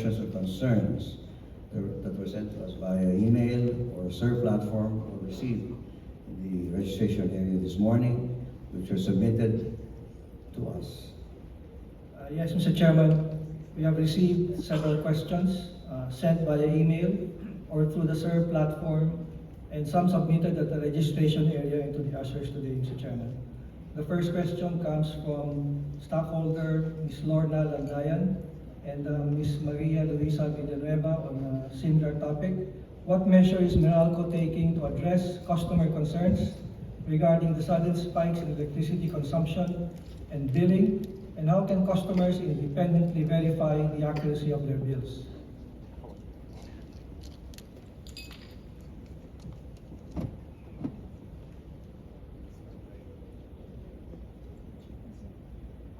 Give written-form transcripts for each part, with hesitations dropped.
questions or concerns that were sent to us via email or SIR platform or received in the registration area this morning, which were submitted to us? Yes, Mr. Chairman, we have received several questions sent via email or through the SIR platform, and some submitted at the registration area into the ushers today, Mr. Chairman. The first question comes from stockholder Ms. Lorna Landayan and Ms. Maria Luisa Villanueva on a similar topic. What measure is Meralco taking to address customer concerns regarding the sudden spikes in electricity consumption and billing, and how can customers independently verify the accuracy of their bills?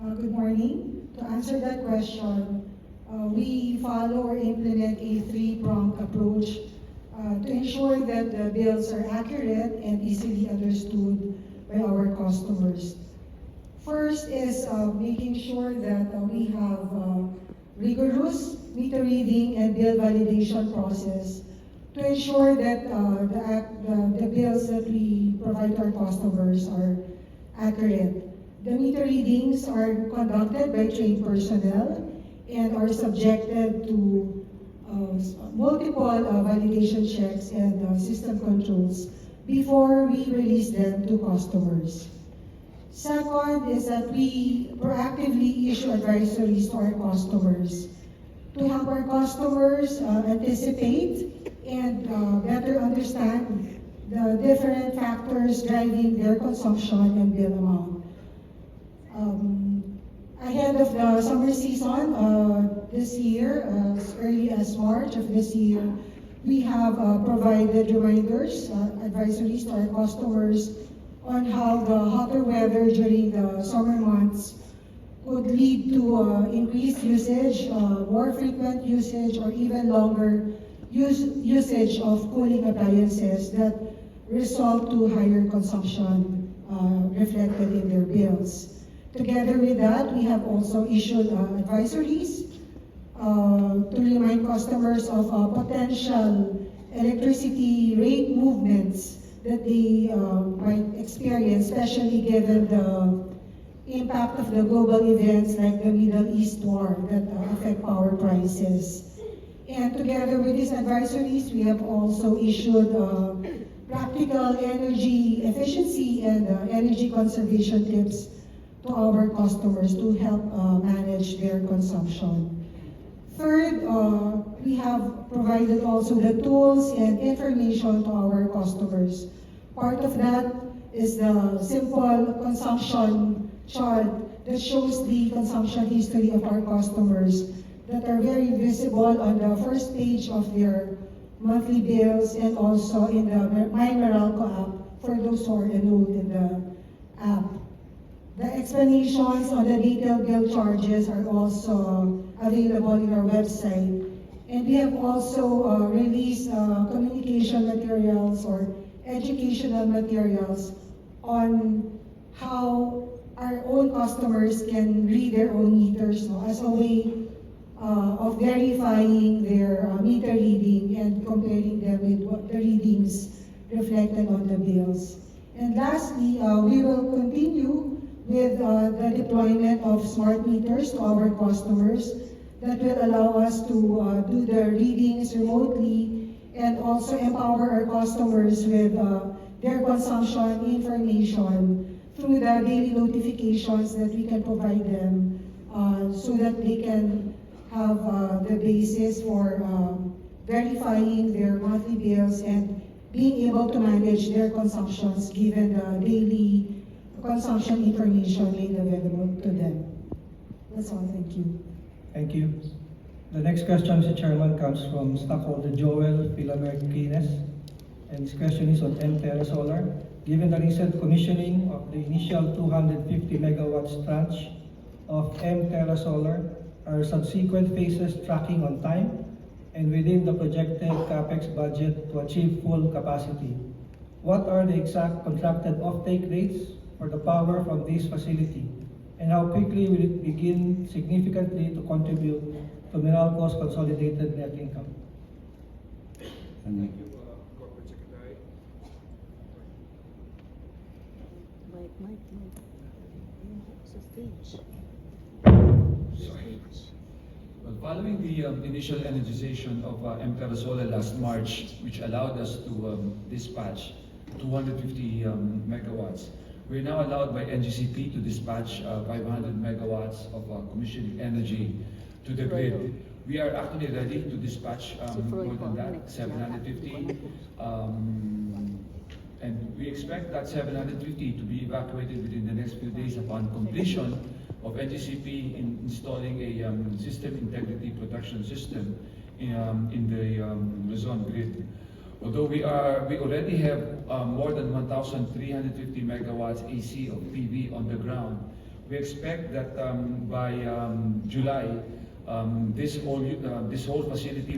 Good morning. To answer that question, we follow or implement a three-pronged approach to ensure that the bills are accurate and easily understood by our customers. First is making sure that we have rigorous meter reading and bill validation process to ensure that the bills that we provide to our customers are accurate. The meter readings are conducted by trained personnel and are subjected to multiple validation checks and system controls before we release them to customers. Second is that we proactively issue advisories to our customers to help our customers anticipate and better understand the different factors driving their consumption and bill amount. Ahead of the summer season this year, as early as March of this year, we have provided reminders, advisories to our customers on how the hotter weather during the summer months could lead to increased usage, more frequent usage, or even longer usage of cooling appliances that result to higher consumption reflected in their bills. Together with that, we have also issued advisories to remind customers of potential electricity rate movements that they might experience, especially given the impact of the global events like the Middle East war that affect power prices. And together with these advisories, we have also issued practical energy efficiency and energy conservation tips to our customers to help manage their consumption. Third, we have provided also the tools and information to our customers. Part of that is the simple consumption chart that shows the consumption history of our customers that are very visible on the first page of their monthly bills and also in the My Meralco app for those who are enrolled in the app. The explanations on the detailed bill charges are also available in our website. And we have also released communication materials or educational materials on how our own customers can read their own meters as a way of verifying their meter reading and comparing them with what the readings reflected on the bills. And lastly, we will continue with the deployment of smart meters to our customers that will allow us to do the readings remotely and also empower our customers with their consumption information through the daily notifications that we can provide them so that they can have the basis for verifying their monthly bills and being able to manage their consumptions given the daily consumption information made available to them. That's all. Thank you. Thank you. The next question, Mr. Chairman, comes from stockholder Joel Pilamer-Quines, and his question is on Terra Solar. Given the recent commissioning of the initial 250 megawatts tranche of Terra Solar, are subsequent phases tracking on time and within the projected capex budget to achieve full capacity? What are the exact contracted offtake rates for the power from this facility, and how quickly will it begin significantly to contribute to Meralco's consolidated net income. And Corporate Secretary. Mike. Sa stage. Well, following the initial energization of M. Carasola last March, which allowed us to dispatch 250 megawatts, we're now allowed by NGCP to dispatch 500 megawatts of commissioning energy to the grid. We are actually ready to dispatch more than that, 750. And we expect that 750 to be evacuated within the next few days upon completion of NGCP in installing a system integrity protection system in the Luzon grid. Although we already have more than 1,350 megawatts AC of PV on the ground, we expect that by July, this whole facility